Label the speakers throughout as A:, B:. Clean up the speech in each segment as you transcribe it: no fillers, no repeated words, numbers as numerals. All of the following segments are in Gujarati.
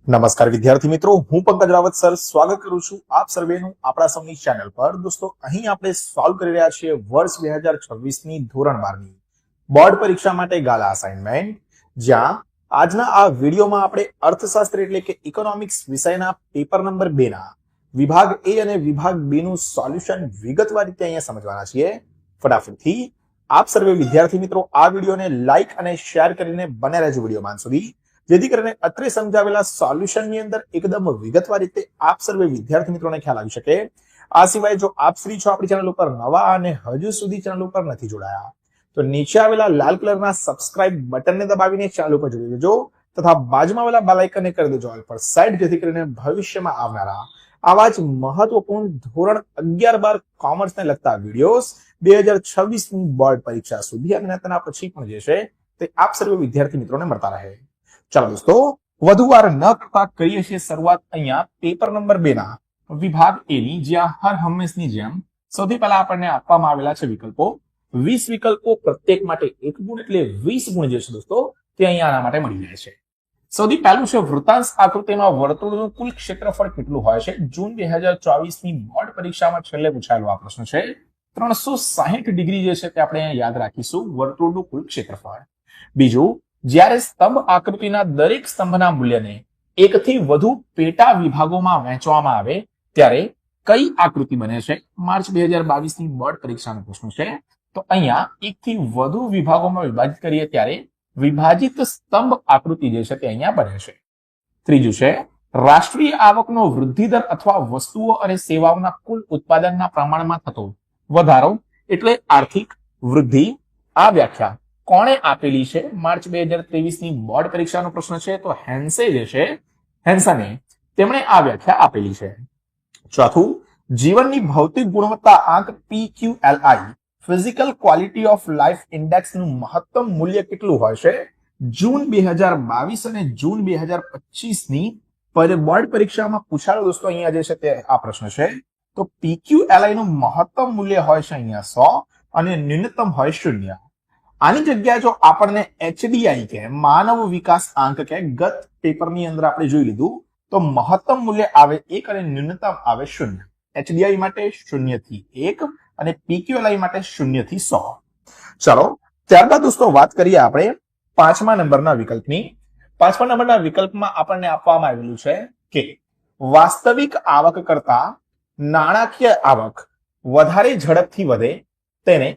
A: નમસ્કાર વિદ્યાર્થી મિત્રો, હું પંકજ રાવત સર સ્વાગત કરું છું આપ સર્વેનું આપણા સૌની ચેનલ પર। દોસ્તો, અહીં આપણે સોલ્વ કરી રહ્યા છીએ વર્ષ 2026 ની ધોરણ 12 ની બોર્ડ પરીક્ષા માટે ગાલા અસાઇનમેન્ટ, જ્યાં આજના આ વિડીયોમાં આપણે અર્થશાસ્ત્ર એટલે કે ઇકોનોમિક્સ વિષયના પેપર નંબર 2 ના વિભાગ એ અને વિભાગ બી નું સોલ્યુશન વિગતવાર રીતે અહીંયા સમજવાના છીએ। ફટાફટથી આપ સર્વે વિદ્યાર્થી મિત્રો આ વિડીયોને લાઈક અને શેર કરીને બને રહેજો વિડીયો અંત સુધી, જેથી કરીને અત્રે સમજાવેલા સોલ્યુશનની અંદર એકદમ વિગતવાર રીતે આપ સર્વે વિદ્યાર્થી મિત્રોને ખ્યાલ આવી શકે। આ સિવાય જો આપ શ્રી છો આપણી ચેનલ ઉપર નવા અને હજુ સુધી ચેનલ ઉપર નથી જોડાયા તો નીચે આવેલા લાલ કલરના સબસ્ક્રાઇબ બટનને દબાવીને ચેનલ ઉપર જોડી દેજો તથા બાજુમાં આવેલા બેલ આઇકનને કરી દેજો ઓલ પર સેટ, જેથી કરીને ભવિષ્યમાં આવનારા આવા જ મહત્વપૂર્ણ ધોરણ 11-12 કોમર્સને લગતા વિડીયોઝ 2026 ની બોર્ડ પરીક્ષા સુધી અને તેના પછી પણ જે છે તે આપ સર્વે વિદ્યાર્થી મિત્રોને મળતા રહે। ચાલો દોસ્તો, વધુ વાર ન કરતા કરીએ છીએ શરૂઆત અહીંયા પેપર નંબર 2 ના વિભાગ એ ની, જ્યાં હર હંમેશની જેમ સૌથી પહેલા આપણને આપવામાં આવેલા છે વિકલ્પો। 20 વિકલ્પો, પ્રત્યેક માટે 1 ગુણ એટલે 20 ગુણ જે છે દોસ્તો તે અહીંયા આના માટે મળી જાય છે। સૌથી પહેલું છે વૃત્તાંશ આકૃતિમાં વર્તુળનું કુલ ક્ષેત્રફળ કેટલું હોય છે? જૂન 2024 ની બોર્ડ પરીક્ષામાં છેલ્લે પૂછાયેલો આ પ્રશ્ન છે। 360 ડિગ્રી જે છે તે આપણે યાદ રાખીશું વર્તુળનું કુલ ક્ષેત્રફળ। બીજું, જ્યારે સ્તંભ આકૃતિના દરેક સ્તંભના મૂલ્યને એકથી વધુ પેટા વિભાગોમાં વહેંચવામાં આવે ત્યારે કઈ આકૃતિ બને છે? માર્ચ 2022 ની બોર્ડ પરીક્ષાનો પ્રશ્ન છે। તો અહીંયા એકથી વધુ વિભાગોમાં વિભાજિત કરીએ ત્યારે વિભાજિત સ્તંભ આકૃતિ જે છે તે અહીંયા બને છે। ત્રીજું છે રાષ્ટ્રીય આવકનો વૃદ્ધિ દર અથવા વસ્તુઓ અને સેવાઓના કુલ ઉત્પાદનના પ્રમાણમાં થતો વધારો એટલે આર્થિક વૃદ્ધિ। આ વ્યાખ્યા કોણે આપેલી છે? માર્ચ 2023 ની બોર્ડ પરીક્ષાનો પ્રશ્ન છે। તો હેન્સે જે છે હેન્સને તેમણે આ વ્યાખ્યા આપેલી છે। ચોથું, જીવનની ભૌતિક ગુણવત્તા આંક PQLI physical quality of life index નું મહત્તમ મૂલ્ય કેટલું હોય છે? જૂન 2022 અને જૂન 2025 ની બોર્ડ પરીક્ષામાં પૂછાયેલો દોસ્તો અહીંયા જે છે તે આ પ્રશ્ન છે। તો PQLI નું મહત્તમ મૂલ્ય હોય છે અહીંયા 100 અને ન્યૂનતમ હોય 0। આની જગ્યાએ જો આપણને HDI કે માનવ વિકાસ આંક કે ગત પેપરની અંદર આપણે જોઈ લીધું તો મહત્તમ મૂલ્ય આવે 1 અને ન્યૂનતમ આવે 0। HDI માટે 0 થી 1 અને PQLI માટે 0 થી 100। ચલો ત્યારબાદ દોસ્તો વાત કરીએ આપણે 5મા નંબરના વિકલ્પની। 5મા નંબરના વિકલ્પમાં આપણને આપવામાં આવેલું છે કે વાસ્તવિક આવક કરતા નાણાકીય આવક વધારે ઝડપથી વધે તેને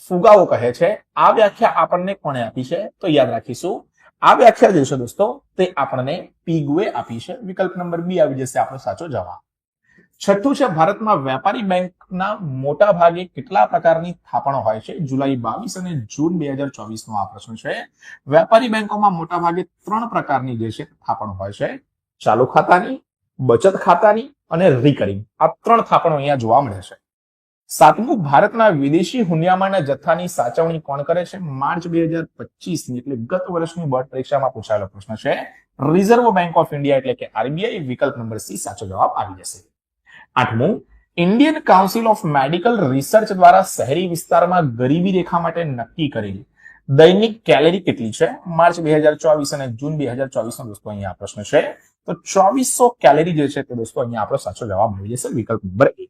A: ફુગાવો કહે છે। આ વ્યાખ્યા આપણને કોણે આપી છે? તો યાદ રાખીશું આ વ્યાખ્યા જે છે દોસ્તો તે આપણને પીગુએ આપી છે। વિકલ્પ નંબર બી આવી જશે આપણો સાચો જવાબ। છઠ્ઠું છે ભારતમાં વેપારી બેંકના મોટા ભાગે કેટલા પ્રકારની થાપણો હોય છે? જુલાઈ 22 અને જૂન 2024 નો આ પ્રશ્ન છે। વેપારી બેંકોમાં મોટા ભાગે 3 પ્રકારની જે છે થાપણો હોય છે: ચાલુ ખાતાની, બચત ખાતાની અને રિકરિંગ। આ 3 થાપણો અહીંયા જોવા મળે છે। સાતમું, ભારતના વિદેશી હુંડિયામણના જથ્થાની સાચવણી કોણ કરે છે? માર્ચ 2025 ની એટલે ગત વર્ષની બોર્ડ પરીક્ષામાં પૂછાયેલો પ્રશ્ન છે। રિઝર્વ બેંક ઓફ ઇન્ડિયા એટલે કે RBI। વિકલ્પ નંબર સી સાચો જવાબ આવી જશે। આઠમું, Indian council of medical research દ્વારા શહેરી વિસ્તારમાં ગરીબી રેખા માટે નક્કી કરેલી દૈનિક કેલેરી કેટલી છે? માર્ચ 2024 અને જૂન 2024 નો દોસ્તો અહીંયા પ્રશ્ન છે। તો 2400 કેલેરી જે છે તે દોસ્તો અહીંયા આપણો સાચો જવાબ આવી જશે। વિકલ્પ નંબર એ।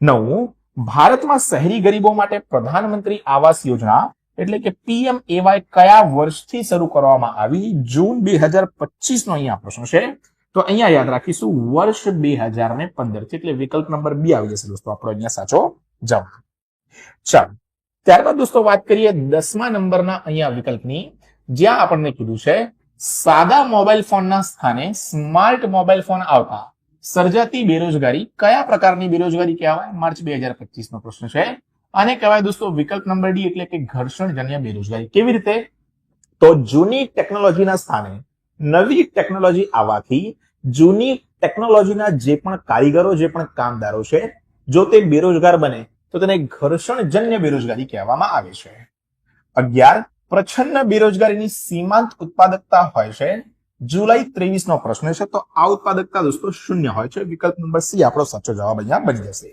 A: નવમું, ભારતમાં શહેરી ગરીબો માટે પ્રધાનમંત્રી આવાસ યોજના એટલે કે PMAY કયા વર્ષથી શરૂ કરવામાં આવી? જૂન 2025 નો અહીંયા પ્રશ્ન છે। તો અહીંયા યાદ રાખીશું વર્ષ 2015 થી, એટલે વિકલ્પ નંબર બી આવી જશે દોસ્તો આપણો અહીંયા સાચો જવાબ। ચાલો ત્યારબાદ દોસ્તો વાત કરીએ 10મા નંબરના અહીંયા વિકલ્પની, જ્યાં આપણને કીધું છે સાદા મોબાઈલ ફોનના સ્થાને સ્માર્ટ મોબાઈલ ફોન આવતા સર્જાતી બેરોજગારી કયા પ્રકારની બેરોજગારી કહેવાય? માર્ચ 2025 નો પ્રશ્ન છે। આને કહેવાય દોસ્તો વિકલ્પ નંબર ડી એટલે કે ઘર્ષણજન્ય બેરોજગારી। કેવી રીતે? તો જૂની ટેકનોલોજીના સ્થાને નવી ટેકનોલોજી આવવાથી જૂની ટેકનોલોજીના જે પણ કારીગરો, જે પણ કામદારો છે, જો તે બેરોજગાર બને તો તેને ઘર્ષણજન્ય બેરોજગારી કહેવામાં આવે છે। 11, પ્રચ્છન્ન બેરોજગારીની સીમાંત ઉત્પાદકતા હોય છે? જુલાઈ 23 નો પ્રશ્ન છે। તો આ ઉત્પાદકતા દોસ્તો 0 હોય છે। વિકલ્પ નંબર સી આપણો સાચો જવાબ અહીંયા બની જશે।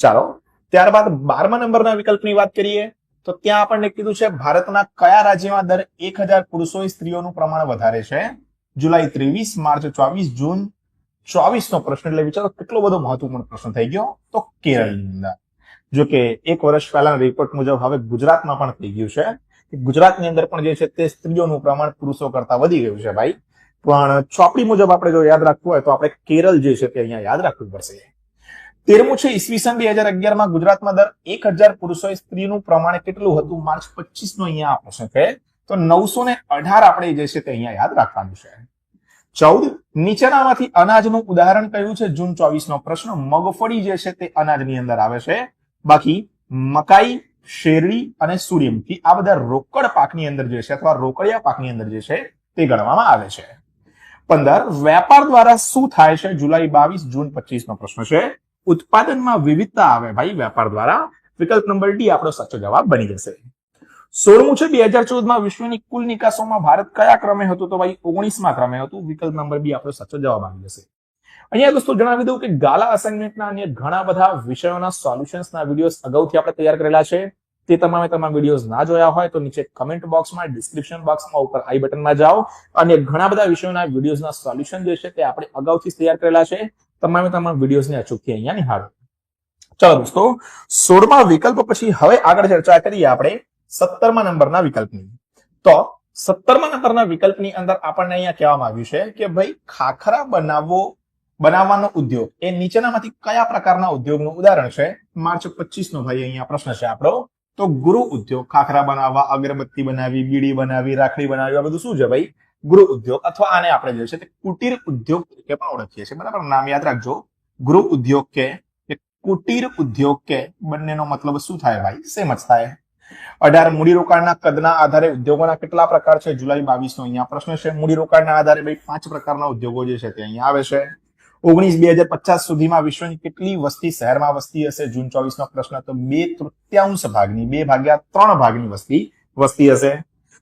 A: ચાલો ત્યારબાદ 12મા નંબરના વિકલ્પની વાત કરીએ તો ત્યાં આપણને કીધું છે ભારતના કયા રાજ્યમાં દર 1000 પુરુષોએ સ્ત્રીઓનું પ્રમાણ વધારે છે? જુલાઈ 23, માર્ચ 24, જૂન 24 નો પ્રશ્ન. એટલે વિચારો કેટલો બધો મહત્વપૂર્ણ પ્રશ્ન થઈ ગયો. તો કેરળની અંદર જો કે એક વર્ષ પહેલાના રિપોર્ટ મુજબ હવે ગુજરાતમાં પણ થઈ ગયું છે. ગુજરાતની અંદર પણ જે છે તે સ્ત્રીઓનું પ્રમાણ પુરુષો કરતા વધી ગયું છે ભાઈ. પણ ચોપડી મુજબ આપણે જો યાદ રાખવું હોય તો આપણે કેરળ જે છે તે અહીંયા યાદ રાખવું પડશે. 13મું છે ઈસવીસન 2011 ગુજરાતમાં દર 1000 પુરુષોએ સ્ત્રીનું પ્રમાણ કેટલું હતું? માર્ચ 25 નો અહીંયા આ પ્રશ્ન છે. તો 918 આપણે જે છે તે અહીંયા યાદ રાખવાનું છે. 14 નીચેનામાંથી અનાજનું ઉદાહરણ કયું છે? જૂન 24 નો પ્રશ્ન. મગફળી જે છે તે અનાજની અંદર આવે છે. બાકી મકાઈ, શેરડી અને સૂર્યમુખી આ બધા રોકડ પાકની અંદર જે છે અથવા રોકડિયા પાકની અંદર જે છે તે ગણવામાં આવે છે. 15 વેપાર દ્વારા શું થાય છે? જુલાઈ 22, જૂન 25 નો પ્રશ્ન છે. ઉત્પાદનમાં વિવિધતા આવે ભાઈ વેપાર દ્વારા. વિકલ્પ નંબર ડી આપણો સાચો જવાબ બની જશે. 16મું છે 2014 વિશ્વની કુલ નિકાસોમાં ભારત કયા ક્રમે હતું? તો ભાઈ 19મા ક્રમે હતું. વિકલ્પ નંબર બી આપણો સાચો જવાબ આવી જશે. અહીંયા દોસ્તો જણાવી દઉં કે ગાલા અસાઇનમેન્ટના અન્ય ઘણા બધા વિષયોના સોલ્યુશન્સના વિડીયોઝ અગાઉથી આપણે તૈયાર કરેલા છે. તે તમામ વિડીયોઝ ના જોયા હોય તો નીચે કમેન્ટ બોક્સમાં, ડિસ્ક્રિપ્શન બોક્સમાં, ઉપર આઈ બટનમાં જાઓ અને ઘણા બધા વિષયોના વિડીયોઝના સોલ્યુશન જે છે તે આપણે અગાઉથી તૈયાર કરેલા છે. તમામ વિડીયોઝને અચૂકથી અહીંયા નિહાળો. ચાલો દોસ્તો 16મા વિકલ્પ પછી હવે આગળ ચર્ચા કરીએ આપણે 17મા નંબરના વિકલ્પની. તો 17મા નંબરના વિકલ્પની અંદર આપણને અહીંયા કહેવામાં આવ્યું છે કે ભાઈ ખાખરા બનાવવાનો ઉદ્યોગ એ નીચેનામાંથી કયા પ્રકારના ઉદ્યોગનું ઉદાહરણ છે? માર્ચ 25 નો ભાઈ અહીંયા પ્રશ્ન છે આપણો. તો ગૃહ ઉદ્યોગ. ખાખરા બનાવવા, અગરબત્તી બનાવી, બીડી બનાવી, રાખડી બનાવી, આ બધું શું છે ભાઈ? ગૃહ ઉદ્યોગ. અથવા આને આપણે જે છે તે કુટીર ઉદ્યોગ તરીકે પણ ઓળખીએ છીએ. બરાબર, નામ યાદ રાખજો. ગૃહ ઉદ્યોગ કે કુટીર ઉદ્યોગ કે બંનેનો મતલબ શું થાય ભાઈ? સેમ જ થાય. 18 મૂડીરોકાણના કદના આધારે ઉદ્યોગોના કેટલા પ્રકાર છે? જુલાઈ 22 નો અહીંયા પ્રશ્ન છે. મૂડીરોકાણના આધારે ભાઈ 5 પ્રકારના ઉદ્યોગો જે છે તે અહીંયા આવે છે. 19 2050 સુધીમાં વિશ્વની કેટલી વસ્તી શહેરમાં વસતી હશે? જૂન 24 નો પ્રશ્ન. તો 2/3 ભાગની, 2/3 ભાગની વસ્તી હશે.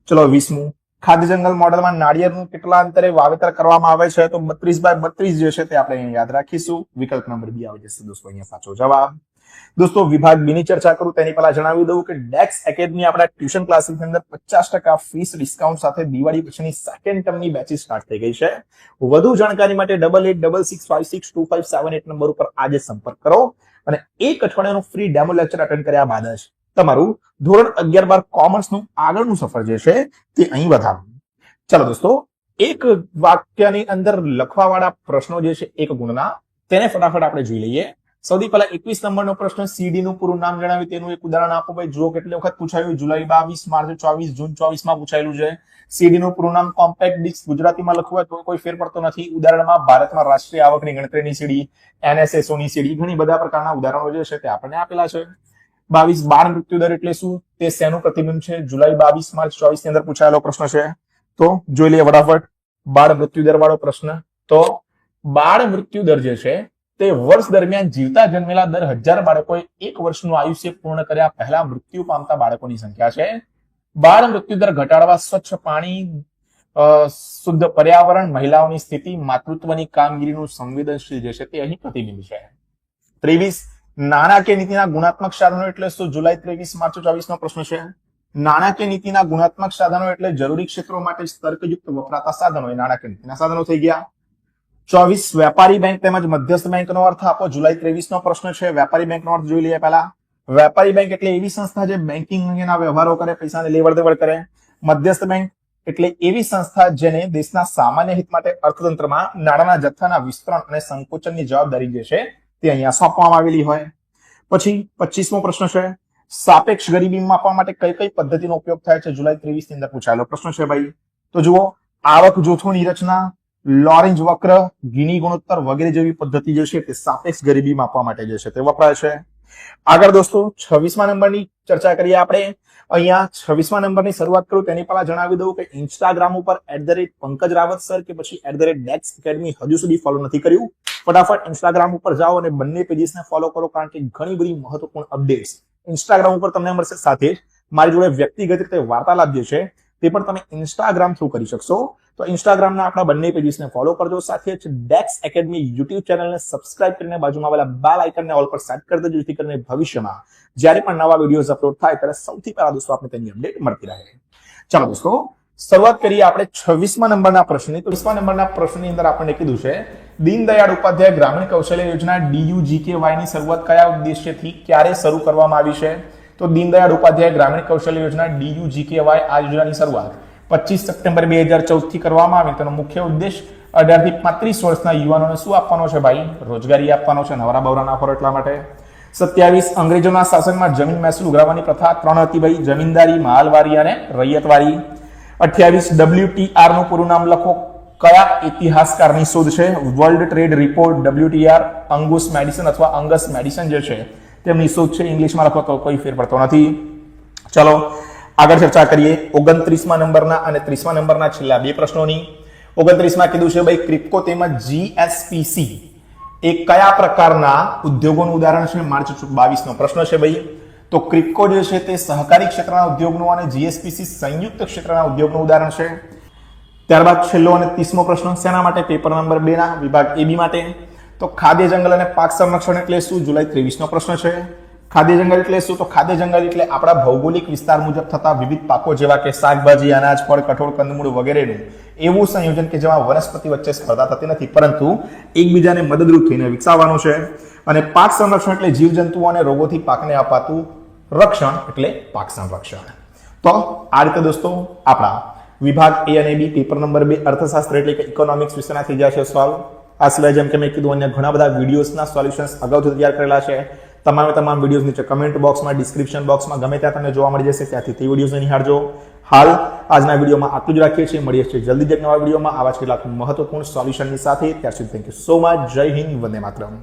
A: ચલો 20મું ખાદ્ય જંગલ મોડેલમાં નાળિયેરનું કેટલા અંતરે વાવેતર કરવામાં આવે છે? તો 32/32 જે છે તે આપણે અહીંયા યાદ રાખીશું. વિકલ્પ નંબર બી આવી જશે દોસ્તો અહીંયા સાચો જવાબ. દોસ્તો વિભાગ બી ની ચર્ચા કરું તેની પહેલા જણાવી દઉં કે ડેક્સ એકેડમી આપણા ટ્યુશન ક્લાસીસની અંદર 50% ફીસ ડિસ્કાઉન્ટ સાથે દિવાળી પછીની સેકન્ડ ટર્મની બેચીસ સ્ટાર્ટ થઈ ગઈ છે. વધુ જાણકારી માટે 8866562578 નંબર ઉપર આજે સંપર્ક કરો અને એક અઠવાડિયાનું ફ્રી ડેમો લેક્ચર અટેન્ડ કર્યા બાદ જ તમારું ધોરણ 11-12 કોમર્સનું આગળનું સફર જે છે તે અહીં વધારો. ચાલો દોસ્તો એક વાક્યની અંદર લખવાવાળા પ્રશ્નો જે છે એક ગુણના તેને ફટાફટ આપણે જોઈ લઈએ. સૌથી પહેલા 21 નંબરનો પ્રશ્ન. સીડી નું પૂરું નામ જણાવી તેનું એક ઉદાહરણ આપો ભાઈ. જુઓ કેટલી વખત પૂછાયું. જુલાઈ 22, માર્ચ 24, જૂન 24 માં પૂછાયેલું છે. સીડી નું પૂરું નામ કોમ્પેક્ટ ડિસ્ક. ગુજરાતીમાં લખવું હોય તો કોઈ ફેર પડતો નથી. ઉદાહરણમાં ભારતમાં રાષ્ટ્રીય આવકની ગણતરીની સીડી, NSSO ની સીડી, ઘણી બધા પ્રકારના ઉદાહરણો જે છે તે આપણને આપેલા છે. 22 બાળ મૃત્યુ દર એટલે શું? તે શેનું પ્રતિબિંબ છે? જુલાઈ 22, માર્ચ 24 ની અંદર પૂછાયેલો પ્રશ્ન છે. તો જોઈ લઈએ ફટાફટ. બાળ મૃત્યુ દર વાળો પ્રશ્ન. તો બાળ મૃત્યુ દર જે છે તે વર્ષ દરમિયાન જીવતા જન્મેલા દર 1000 બાળકોએ 1 વર્ષનું આયુષ્ય પૂર્ણ કર્યા પહેલા મૃત્યુ પામતા બાળકોની સંખ્યા છે. બાળ મૃત્યુ દર ઘટાડવા સ્વચ્છ પાણી, શુદ્ધ પર્યાવરણ, મહિલાઓની સ્થિતિ, માતૃત્વની કામગીરીનું સંવેદનશીલ જે છે તે અહીં પ્રતિબિંબ છે. 23 નાણાકીય નીતિના ગુણાત્મક સાધનો એટલે શું? જુલાઈ 23, માર્ચ 24 નો પ્રશ્ન છે. નાણાકીય નીતિના ગુણાત્મક સાધનો એટલે જરૂરી ક્ષેત્રો માટે તર્કયુક્ત વપરાતા સાધનો. એ નાણાકીય નીતિના સાધનો થઈ ગયા. 24 વેપારી બેંક તેમજ મધ્યસ્થ બેંકનો અર્થ આપો. જુલાઈ 23 નો પ્રશ્ન છે. વેપારી બેંકનો અર્થ જોઈ લઈએ પહેલા. વેપારી બેંક એટલે એવી સંસ્થા જે બેન્કિંગ અંગેના વ્યવહારો કરે, પૈસાને લેવડ દેવડ કરે. મધ્યસ્થ બેંક એટલે એવી સંસ્થા જેને દેશના સામાન્ય હિત માટે અર્થતંત્રમાં નાણાંના જથ્થાના વિસ્તરણ અને સંકોચનની જવાબદારી જે છે તે અહીંયા સોંપવામાં આવેલી હોય. પછી 25મો પ્રશ્ન છે. સાપેક્ષ ગરીબી માપવા માટે કઈ કઈ પદ્ધતિનો ઉપયોગ થાય છે? જુલાઈ 23 ની અંદર પૂછાયેલો પ્રશ્ન છે ભાઈ. તો જુઓ આવક જૂથોની રચના, લોરેન્જ વક્ર, ગીની ગુણોત્તર વગેરે જેવી પદ્ધતિ જે છે તે સાપેક્ષ ગરીબી માપવા માટે જે છે તે વપરાય છે. આગળ દોસ્તો 26મા નંબરની ચર્ચા કરીએ આપણે. અહીંયા 26મા નંબરની શરૂઆત કરું તેની પહેલા જણાવી દઉં કે ઇન્સ્ટાગ્રામ ઉપર @પંકજ રાવત સર કે પછી @ડેક્સ એકેડમી હજુ સુધી ફોલો નથી કર્યું. ફટાફટ ઇન્સ્ટાગ્રામ ઉપર જાઓ અને બંને પેજીસને ફોલો કરો, કારણ કે ઘણી બધી મહત્વપૂર્ણ અપડેટ્સ ઇન્સ્ટાગ્રામ ઉપર તમને મળશે. સાથે મારી જોડે વ્યક્તિગત રીતે વાર્તાલાપ જે છે તે પણ તમે ઇન્સ્ટાગ્રામ થ્રુ કરી શકશો. તો ઇન્સ્ટાગ્રામના આપણા બંને પેજીસને ફોલો કરજો. સાથે જ ડેક્સ એકેડમી યુટ્યુબ ચેનલને સબસ્ક્રાઇબ કરીને બાજુમાં આવેલા બેલ આઇકનને ઓલ પર સેટ કરી દેજો, જેથી કરીને ભવિષ્યમાં જ્યારે પણ નવા વિડીયોઝ અપલોડ થાય ત્યારે સૌથી પહેલા દોસ્તો આપને તેની અપડેટ મળતી રહે. ચાલો દોસ્તો શરૂઆત કરીએ આપણે 26મા નંબરના પ્રશ્નની. તો 20મા નંબરના પ્રશ્નની અંદર આપણને કીધું છે દીનદયાળ ઉપાધ્યાય ગ્રામીણ કૌશલ્ય યોજના DUGKY ની શરૂઆત કયા ઉદ્દેશ્યથી ક્યારે શરૂ કરવામાં આવી છે? તો દીનદયાળ ઉપાધ્યાય ગ્રામીણ કૌશલ્ય યોજના DUGKY આ યોજનાની શરૂઆત 25 સપ્ટેમ્બર 2014 થી કરવામાં આવી. તેનો મુખ્ય ઉદ્દેશ 18 થી 35 વર્ષના યુવાનોને શું આપવાનો છે ભાઈ? રોજગારી આપવાનો છે. નવરા બવરા ના ફરો એટલા માટે. 27 અંગ્રેજોના શાસનમાં જમીન મહેસૂલ ઉઘરાવવાની પ્રથા 3 હતી ભાઈ, જમીનદારી, માલવારી અને રૈયતવારી. 28 WTR નું પૂરું નામ લખો. કયા ઇતિહાસકારની શોધ છે? World trade report, WTR, Angus Maddison અથવા અંગસ મેડિસન જે છે તેમની શોધ છે. ઇંગ્લિશમાં લખો તો કોઈ ફેર પડતો નથી. ચલો આગળ ચર્ચા કરીએ 29મા નંબરના અને 30મા નંબરના છેલ્લા બે પ્રશ્નોની. 29માં કીધું છે ભાઈ ક્રિપ્કો તેમજ GSPC એ કયા પ્રકારના ઉદ્યોગોનું ઉદાહરણ છે? માર્ચ 22 નો પ્રશ્ન છે ભાઈ. તો ક્રિપ્કો જે છે તે સહકારી ક્ષેત્રના ઉદ્યોગનું અને GSPC સંયુક્ત ક્ષેત્રના ઉદ્યોગનું ઉદાહરણ છે. ત્યારબાદ છેલ્લો અને 30મો પ્રશ્ન શેના માટે? પેપર નંબર 2 ના વિભાગ AB માટે. તો ખાદ્ય જંગલ અને પાક સંરક્ષણ એટલે શું? જુલાઈ 23 નો પ્રશ્ન છે. ખાદ્ય જંગલ એટલે શું? તો ખાદ્ય જંગલ એટલે આપણા ભૌગોલિક વિસ્તાર મુજબ થતા વિવિધ પાકો જેવા કે શાકભાજી, અનાજ, ફળ, કઠોળ, કંદમૂળ વગેરેનું એવું સંયોજન કે જેમાં વનસ્પતિ વચ્ચે સ્પર્ધા થતી નથી પરંતુ એકબીજાને મદદરૂપ થઈને વિકસાવવાનું છે. અને પાક સંરક્ષણ એટલે જીવજંતુઓ અને રોગોથી પાકને અપાતું રક્ષણ એટલે પાક સંરક્ષણ. તો આ રીતે દોસ્તો આપણા વિભાગ A અને B પેપર નંબર 2 અર્થશાસ્ત્ર એટલે કે ઇકોનોમિક્સ વિશેના થઈ જશે સોલ્વ. આ સિવાય જેમ કે મેં કીધું અન્ય ઘણા બધા વિડીયોઝના સોલ્યુશન્સ અગાઉથી તૈયાર કરેલા છે. તમામ વિડીયોઝ નીચે કમેન્ટ બોક્સમાં, ડિસ્ક્રિપ્શન બોક્સમાં ગમે ત્યાં તમને જોવા મળી જશે. ત્યાંથી તે વિડીયોઝને નિહાળજો. હાલ આજના વિડીયોમાં આટલું જ રાખીએ છીએ. મળીએ છીએ જલ્દી જ એક નવા વિડીયોમાં આવા જ કેટલાક મહત્વપૂર્ણ સોલ્યુશનની સાથે. ત્યાર સુધી થેન્ક યુ સો મચ. જય હિન્દ, વંદે માતરમ.